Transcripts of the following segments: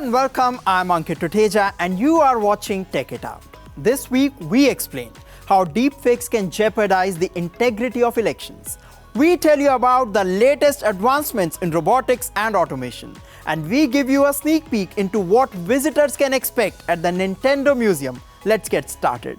and welcome. I'm Ankit Tuteja and you are watching Tech It Out. This week we explain how deepfakes can jeopardize the integrity of elections. We tell you about the latest advancements in robotics and automation. And we give you a sneak peek into what visitors can expect at the Nintendo Museum. Let's get started.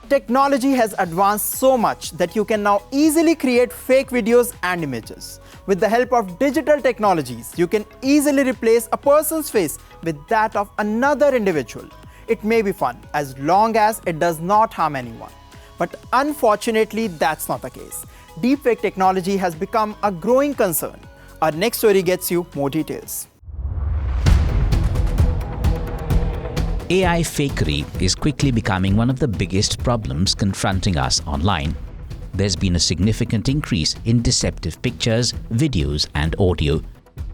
Technology has advanced so much that you can now easily create fake videos and images. With the help of digital technologies, you can easily replace a person's face with that of another individual. It may be fun as long as it does not harm anyone. But unfortunately, that's not the case. Deepfake technology has become a growing concern. Our next story gets you more details. AI fakery is quickly becoming one of the biggest problems confronting us online. There's been a significant increase in deceptive pictures, videos, and audio.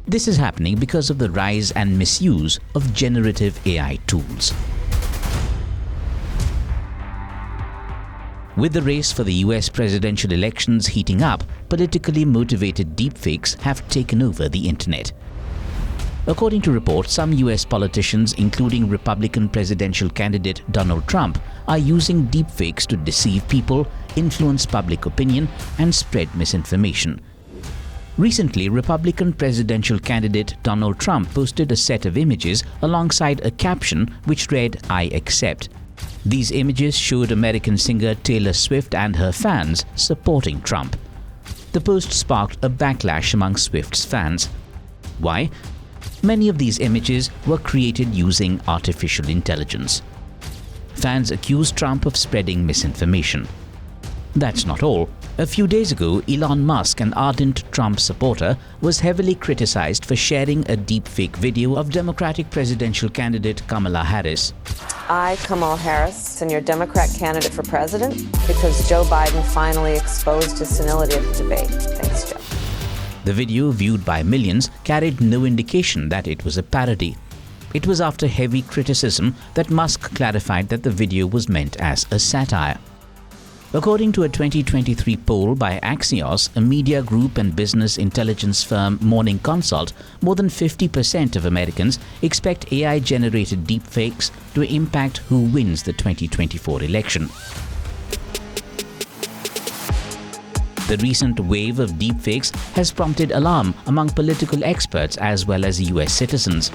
This is happening because of the rise and misuse of generative AI tools. With the race for the US presidential elections heating up, politically motivated deepfakes have taken over the internet. According to reports, some US politicians, including Republican presidential candidate Donald Trump, are using deepfakes to deceive people, influence public opinion, and spread misinformation. Recently, Republican presidential candidate Donald Trump posted a set of images alongside a caption which read, "I accept." These images showed American singer Taylor Swift and her fans supporting Trump. The post sparked a backlash among Swift's fans. Why? Many of these images were created using artificial intelligence. Fans accused Trump of spreading misinformation. That's not all. A few days ago, Elon Musk, an ardent Trump supporter, was heavily criticized for sharing a deepfake video of Democratic presidential candidate Kamala Harris. I, Kamala Harris, am your Democrat candidate for president because Joe Biden finally exposed his senility at the debate. Thanks, Joe. The video, viewed by millions, carried no indication that it was a parody. It was after heavy criticism that Musk clarified that the video was meant as a satire. According to a 2023 poll by Axios, a media group and business intelligence firm Morning Consult, more than 50% of Americans expect AI-generated deepfakes to impact who wins the 2024 election. The recent wave of deepfakes has prompted alarm among political experts as well as US citizens.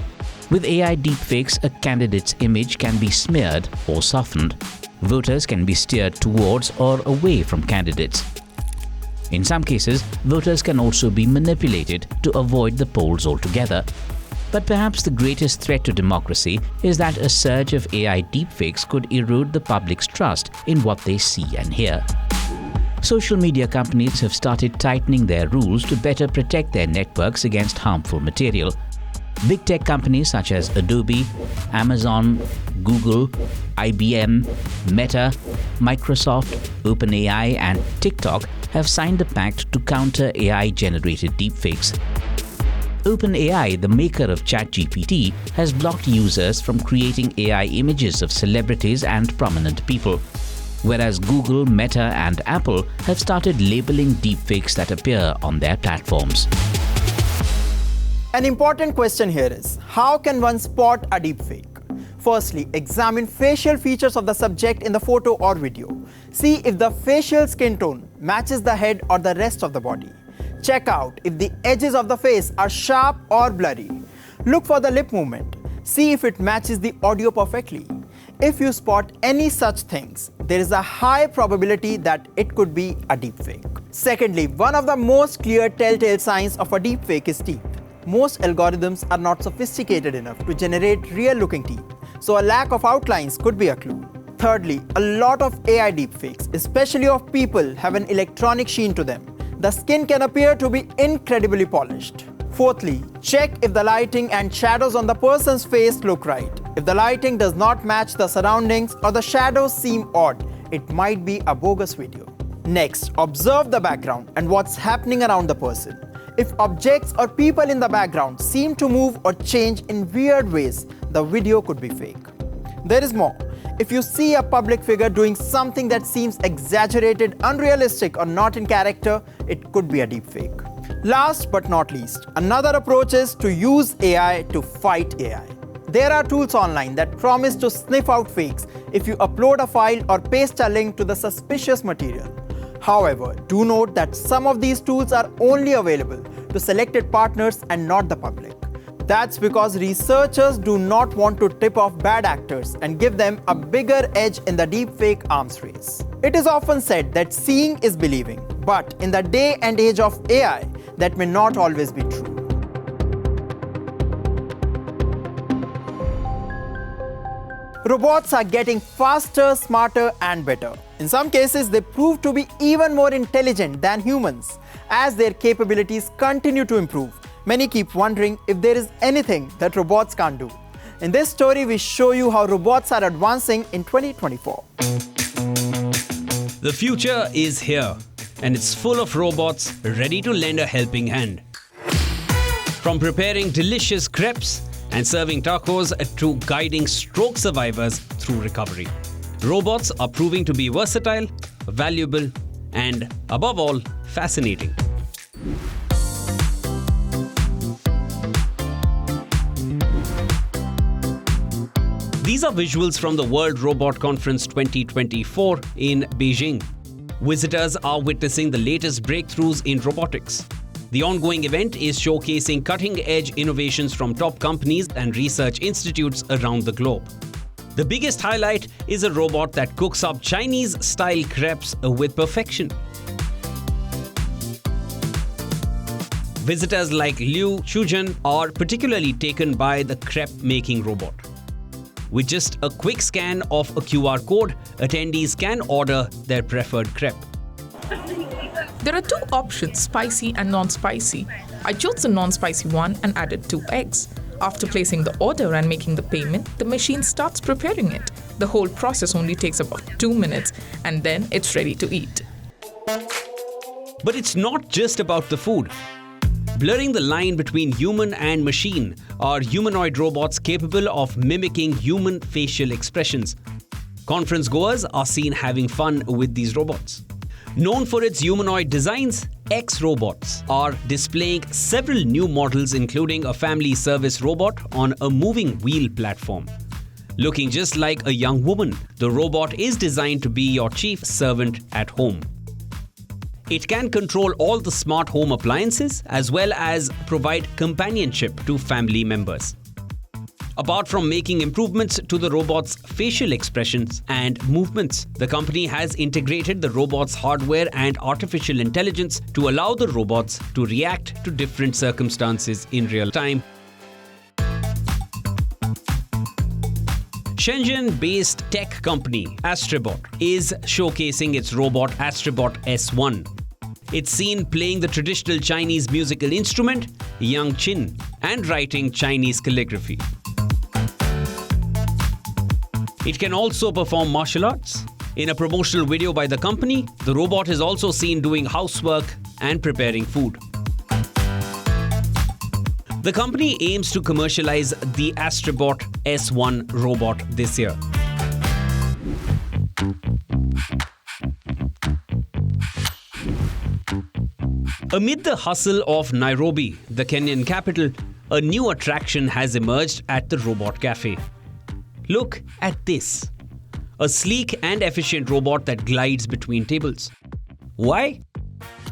With AI deepfakes, a candidate's image can be smeared or softened. Voters can be steered towards or away from candidates. In some cases, voters can also be manipulated to avoid the polls altogether. But perhaps the greatest threat to democracy is that a surge of AI deepfakes could erode the public's trust in what they see and hear. Social media companies have started tightening their rules to better protect their networks against harmful material. Big tech companies such as Adobe, Amazon, Google, IBM, Meta, Microsoft, OpenAI, and TikTok have signed a pact to counter AI-generated deepfakes. OpenAI, the maker of ChatGPT, has blocked users from creating AI images of celebrities and prominent people, whereas Google, Meta, and Apple have started labeling deepfakes that appear on their platforms. An important question here is, how can one spot a deepfake? Firstly, examine facial features of the subject in the photo or video. See if the facial skin tone matches the head or the rest of the body. Check out if the edges of the face are sharp or blurry. Look for the lip movement. See if it matches the audio perfectly. If you spot any such things, there is a high probability that it could be a deepfake. Secondly, one of the most clear telltale signs of a deepfake is teeth. Most algorithms are not sophisticated enough to generate real-looking teeth, so a lack of outlines could be a clue. Thirdly, a lot of AI deepfakes, especially of people, have an electronic sheen to them. The skin can appear to be incredibly polished. Fourthly, check if the lighting and shadows on the person's face look right. If the lighting does not match the surroundings or the shadows seem odd, it might be a bogus video. Next, observe the background and what's happening around the person. If objects or people in the background seem to move or change in weird ways, the video could be fake. There is more. If you see a public figure doing something that seems exaggerated, unrealistic, or not in character, it could be a deepfake. Last but not least, another approach is to use AI to fight AI. There are tools online that promise to sniff out fakes if you upload a file or paste a link to the suspicious material. However, do note that some of these tools are only available to selected partners and not the public. That's because researchers do not want to tip off bad actors and give them a bigger edge in the deepfake arms race. It is often said that seeing is believing, but in the day and age of AI, that may not always be true. Robots are getting faster, smarter, and better. In some cases, they prove to be even more intelligent than humans. As their capabilities continue to improve, many keep wondering if there is anything that robots can't do. In this story, we show you how robots are advancing in 2024. The future is here, and it's full of robots ready to lend a helping hand. From preparing delicious crepes and serving tacos to guiding stroke survivors through recovery. Robots are proving to be versatile, valuable, and above all, fascinating. These are visuals from the World Robot Conference 2024 in Beijing. Visitors are witnessing the latest breakthroughs in robotics. The ongoing event is showcasing cutting-edge innovations from top companies and research institutes around the globe. The biggest highlight is a robot that cooks up Chinese-style crepes with perfection. Visitors like Liu Shuzhen are particularly taken by the crepe-making robot. With just a quick scan of a QR code, attendees can order their preferred crepe. There are two options, spicy and non-spicy. I chose the non-spicy one and added 2 eggs. After placing the order and making the payment, the machine starts preparing it. The whole process only takes about 2 minutes and then it's ready to eat. But it's not just about the food. Blurring the line between human and machine are humanoid robots capable of mimicking human facial expressions. Conference goers are seen having fun with these robots. Known for its humanoid designs, X-Robots are displaying several new models, including a family service robot on a moving wheel platform. Looking just like a young woman, the robot is designed to be your chief servant at home. It can control all the smart home appliances as well as provide companionship to family members. Apart from making improvements to the robot's facial expressions and movements, the company has integrated the robot's hardware and artificial intelligence to allow the robots to react to different circumstances in real time. Shenzhen-based tech company Astrobot is showcasing its robot Astrobot S1. It's seen playing the traditional Chinese musical instrument, yangqin, and writing Chinese calligraphy. It can also perform martial arts. In a promotional video by the company, the robot is also seen doing housework and preparing food. The company aims to commercialize the Astrobot S1 robot this year. Amid the hustle of Nairobi, the Kenyan capital, a new attraction has emerged at the Robot Cafe. Look at this. A sleek and efficient robot that glides between tables. Why?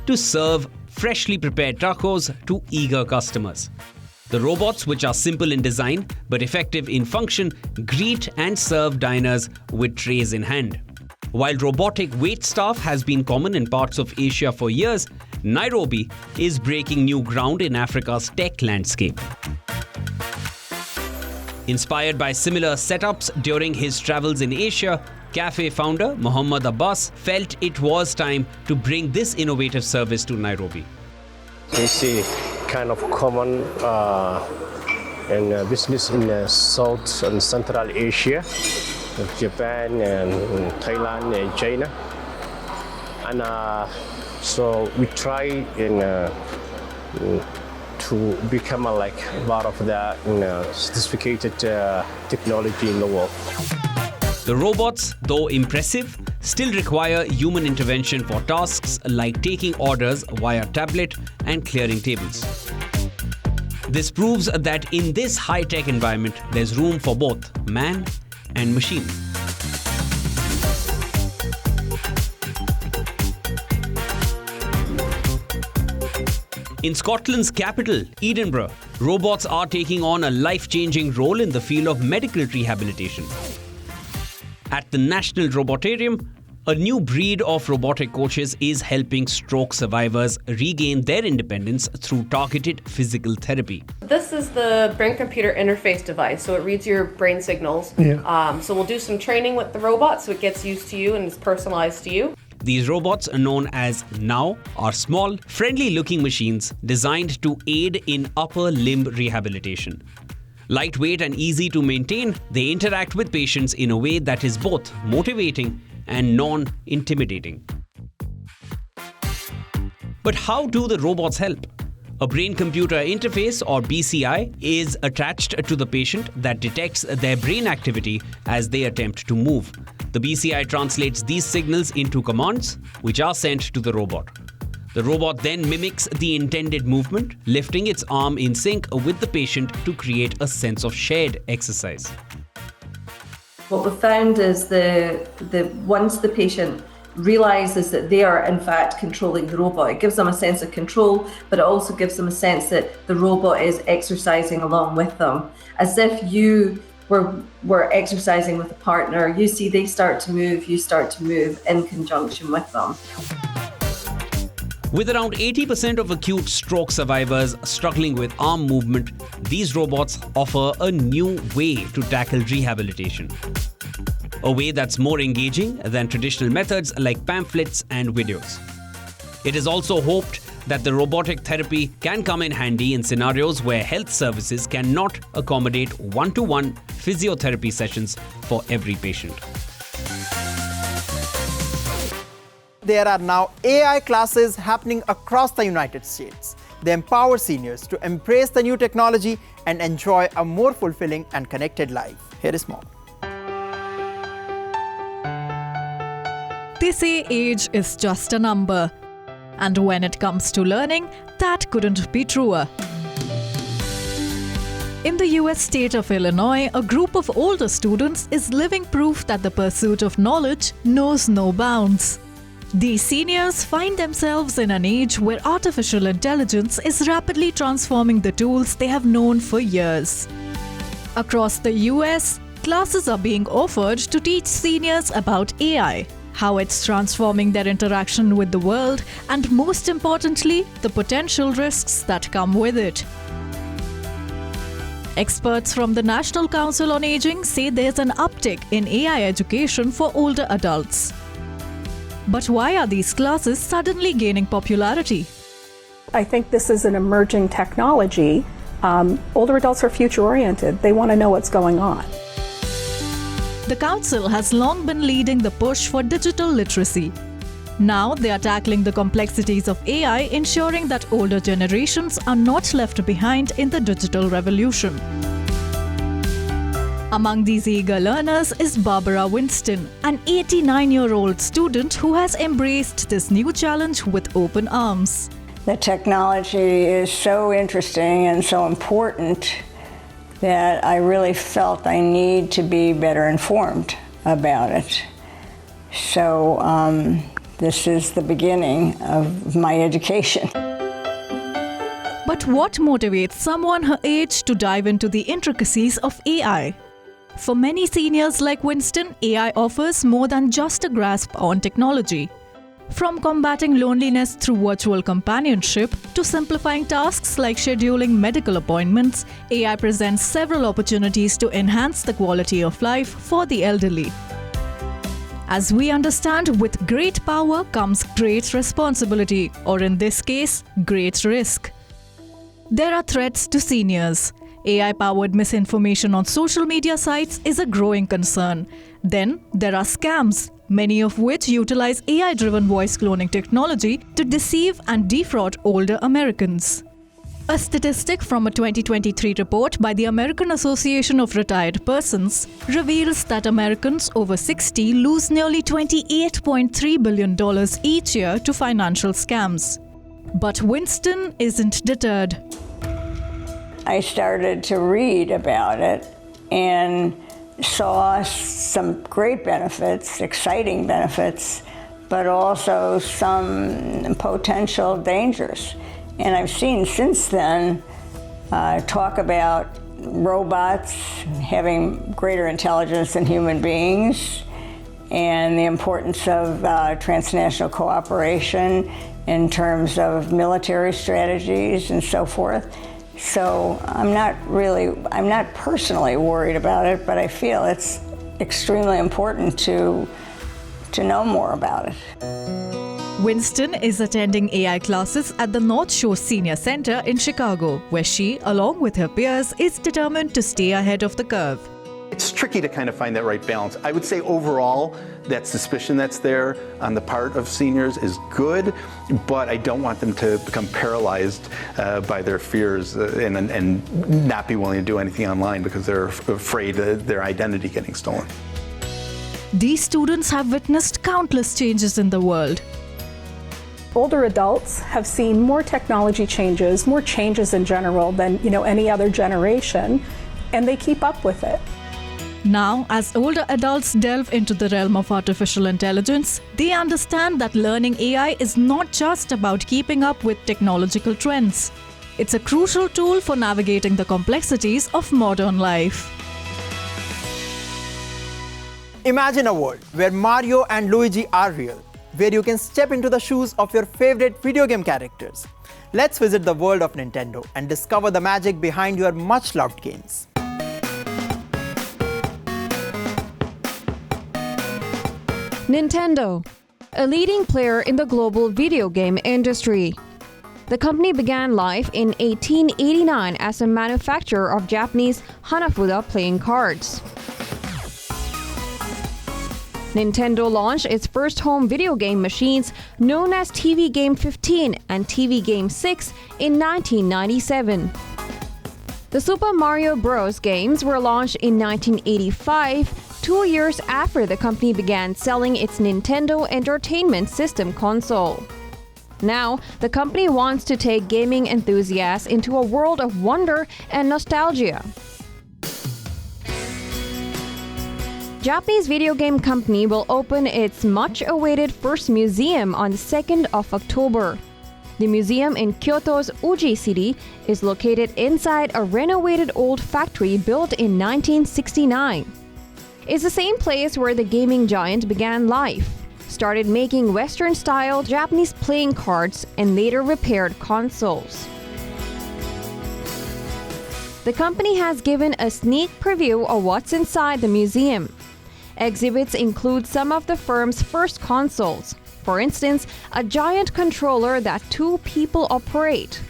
To serve freshly prepared tacos to eager customers. The robots, which are simple in design but effective in function, greet and serve diners with trays in hand. While robotic wait staff has been common in parts of Asia for years, Nairobi is breaking new ground in Africa's tech landscape. Inspired by similar setups during his travels in Asia, cafe founder Muhammad Abbas felt it was time to bring this innovative service to Nairobi. We see kind of common business in South and Central Asia, Japan and Thailand and China. And so we try to become like part of the sophisticated technology in the world. The robots, though impressive, still require human intervention for tasks like taking orders via tablet and clearing tables. This proves that in this high-tech environment, there's room for both man and machine. In Scotland's capital, Edinburgh, robots are taking on a life-changing role in the field of medical rehabilitation. At the National Robotarium, a new breed of robotic coaches is helping stroke survivors regain their independence through targeted physical therapy. This is the brain-computer interface device, so it reads your brain signals. So we'll do some training with the robot so it gets used to you and is personalized to you. These robots, known as NOW, are small, friendly-looking machines designed to aid in upper limb rehabilitation. Lightweight and easy to maintain, they interact with patients in a way that is both motivating and non-intimidating. But how do the robots help? A brain-computer interface, or BCI, is attached to the patient that detects their brain activity as they attempt to move. The BCI translates these signals into commands, which are sent to the robot. The robot then mimics the intended movement, lifting its arm in sync with the patient to create a sense of shared exercise. What we've found is once the patient realizes that they are in fact controlling the robot, it gives them a sense of control, but it also gives them a sense that the robot is exercising along with them. As if you were exercising with a partner, you see they start to move, you start to move in conjunction with them. With around 80% of acute stroke survivors struggling with arm movement, these robots offer a new way to tackle rehabilitation. A way that's more engaging than traditional methods like pamphlets and videos. It is also hoped that the robotic therapy can come in handy in scenarios where health services cannot accommodate one-to-one physiotherapy sessions for every patient. There are now AI classes happening across the United States. They empower seniors to embrace the new technology and enjoy a more fulfilling and connected life. Here is more. They say age is just a number. And when it comes to learning, that couldn't be truer. In the US state of Illinois, a group of older students is living proof that the pursuit of knowledge knows no bounds. These seniors find themselves in an age where artificial intelligence is rapidly transforming the tools they have known for years. Across the US, classes are being offered to teach seniors about AI, how it's transforming their interaction with the world, and most importantly, the potential risks that come with it. Experts from the National Council on Aging say there's an uptick in AI education for older adults. But why are these classes suddenly gaining popularity? I think this is an emerging technology. Older adults are future-oriented. They want to know what's going on. The Council has long been leading the push for digital literacy. Now they are tackling the complexities of AI, ensuring that older generations are not left behind in the digital revolution. Among these eager learners is Barbara Winston, an 89-year-old student who has embraced this new challenge with open arms. The technology is so interesting and so important that I really felt I need to be better informed about it. So this is the beginning of my education. But what motivates someone her age to dive into the intricacies of AI? For many seniors like Winston, AI offers more than just a grasp on technology. From combating loneliness through virtual companionship to simplifying tasks like scheduling medical appointments, AI presents several opportunities to enhance the quality of life for the elderly. As we understand, with great power comes great responsibility, or in this case, great risk. There are threats to seniors. AI-powered misinformation on social media sites is a growing concern. Then there are scams, many of which utilize AI-driven voice cloning technology to deceive and defraud older Americans. A statistic from a 2023 report by the American Association of Retired Persons reveals that Americans over 60 lose nearly $28.3 billion each year to financial scams. But Winston isn't deterred. I started to read about it and saw some great benefits, exciting benefits, but also some potential dangers. And I've seen since then talk about robots having greater intelligence than human beings and the importance of transnational cooperation in terms of military strategies and so forth. So I'm not personally worried about it, but I feel it's extremely important to know more about it. Winston is attending AI classes at the North Shore Senior Center in Chicago, where she, along with her peers, is determined to stay ahead of the curve. It's tricky to kind of find that right balance. I would say overall, that suspicion that's there on the part of seniors is good, but I don't want them to become paralyzed by their fears and not be willing to do anything online because they're afraid of their identity getting stolen. These students have witnessed countless changes in the world. Older adults have seen more technology changes, more changes in general than any other generation, and they keep up with it. Now, as older adults delve into the realm of artificial intelligence, they understand that learning AI is not just about keeping up with technological trends. It's a crucial tool for navigating the complexities of modern life. Imagine a world where Mario and Luigi are real, where you can step into the shoes of your favorite video game characters. Let's visit the world of Nintendo and discover the magic behind your much-loved games. Nintendo, a leading player in the global video game industry. The company began life in 1889 as a manufacturer of Japanese Hanafuda playing cards. Nintendo launched its first home video game machines known as TV Game 15 and TV Game 6 in 1997. The Super Mario Bros. Games were launched in 1985, 2 years after the company began selling its Nintendo Entertainment System console. Now, the company wants to take gaming enthusiasts into a world of wonder and nostalgia. Japanese video game company will open its much-awaited first museum on the 2nd of October. The museum in Kyoto's Uji City is located inside a renovated old factory built in 1969. It's the same place where the gaming giant began life, started making Western-style Japanese playing cards, and later repaired consoles. The company has given a sneak preview of what's inside the museum. Exhibits include some of the firm's first consoles. For instance, a giant controller that 2 people operate.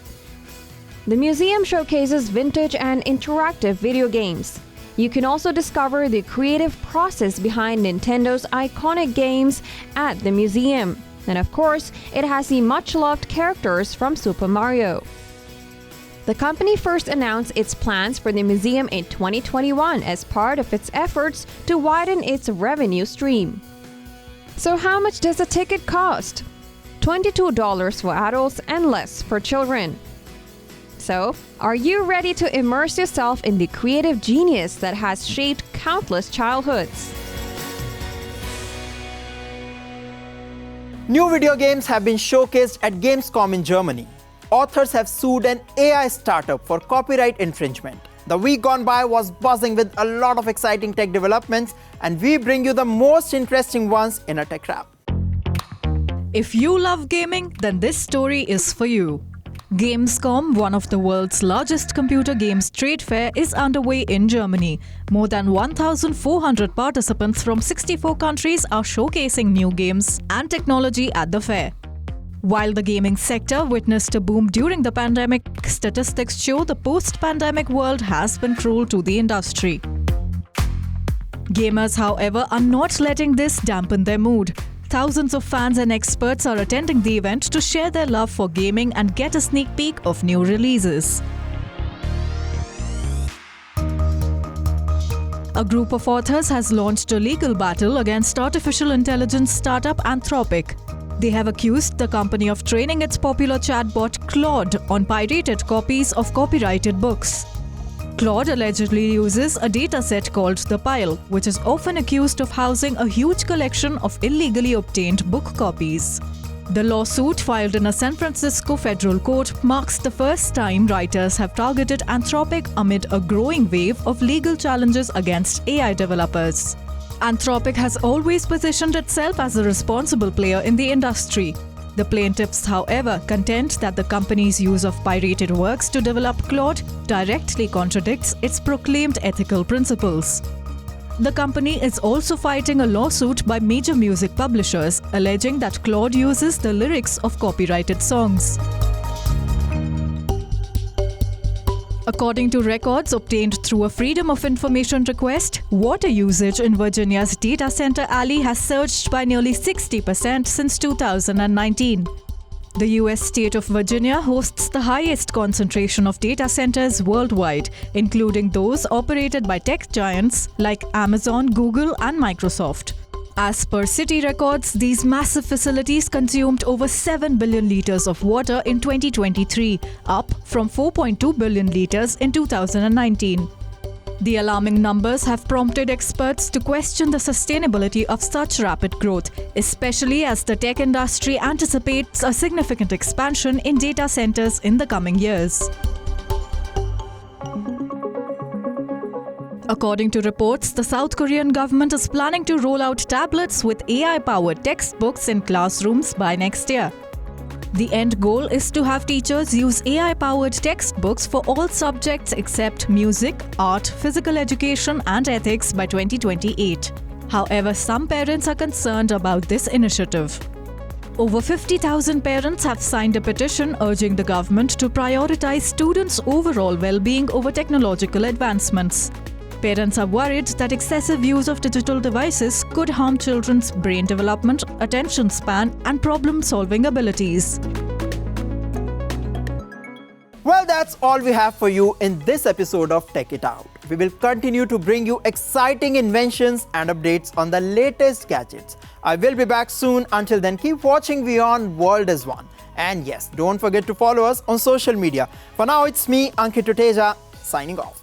The museum showcases vintage and interactive video games. You can also discover the creative process behind Nintendo's iconic games at the museum. And of course, it has the much-loved characters from Super Mario. The company first announced its plans for the museum in 2021 as part of its efforts to widen its revenue stream. So how much does a ticket cost? $22 for adults and less for children. So, are you ready to immerse yourself in the creative genius that has shaped countless childhoods? New video games have been showcased at Gamescom in Germany. Authors have sued an AI startup for copyright infringement. The week gone by was buzzing with a lot of exciting tech developments, and we bring you the most interesting ones in a tech wrap. If you love gaming, then this story is for you. Gamescom, one of the world's largest computer games trade fair, is underway in Germany. More than 1,400 participants from 64 countries are showcasing new games and technology at the fair. While the gaming sector witnessed a boom during the pandemic, statistics show the post-pandemic world has been cruel to the industry. Gamers, however, are not letting this dampen their mood. Thousands of fans and experts are attending the event to share their love for gaming and get a sneak peek of new releases. A group of authors has launched a legal battle against artificial intelligence startup Anthropic. They have accused the company of training its popular chatbot Claude on pirated copies of copyrighted books. Claude allegedly uses a dataset called the Pile, which is often accused of housing a huge collection of illegally obtained book copies. The lawsuit, filed in a San Francisco federal court, marks the first time writers have targeted Anthropic amid a growing wave of legal challenges against AI developers. Anthropic has always positioned itself as a responsible player in the industry. The plaintiffs, however, contend that the company's use of pirated works to develop Claude directly contradicts its proclaimed ethical principles. The company is also fighting a lawsuit by major music publishers, alleging that Claude uses the lyrics of copyrighted songs. According to records obtained through a Freedom of Information request, water usage in Virginia's data center alley has surged by nearly 60% since 2019. The US state of Virginia hosts the highest concentration of data centers worldwide, including those operated by tech giants like Amazon, Google, and Microsoft. As per city records, these massive facilities consumed over 7 billion liters of water in 2023, up from 4.2 billion liters in 2019. The alarming numbers have prompted experts to question the sustainability of such rapid growth, especially as the tech industry anticipates a significant expansion in data centers in the coming years. According to reports, the South Korean government is planning to roll out tablets with AI-powered textbooks in classrooms by next year. The end goal is to have teachers use AI-powered textbooks for all subjects except music, art, physical education, and ethics by 2028. However, some parents are concerned about this initiative. Over 50,000 parents have signed a petition urging the government to prioritize students' overall well-being over technological advancements. Parents are worried that excessive use of digital devices could harm children's brain development, attention span, and problem-solving abilities. Well, that's all we have for you in this episode of Tech It Out. We will continue to bring you exciting inventions and updates on the latest gadgets. I will be back soon. Until then, keep watching WION World is One. And yes, don't forget to follow us on social media. For now, it's me, Ankit Tuteja, signing off.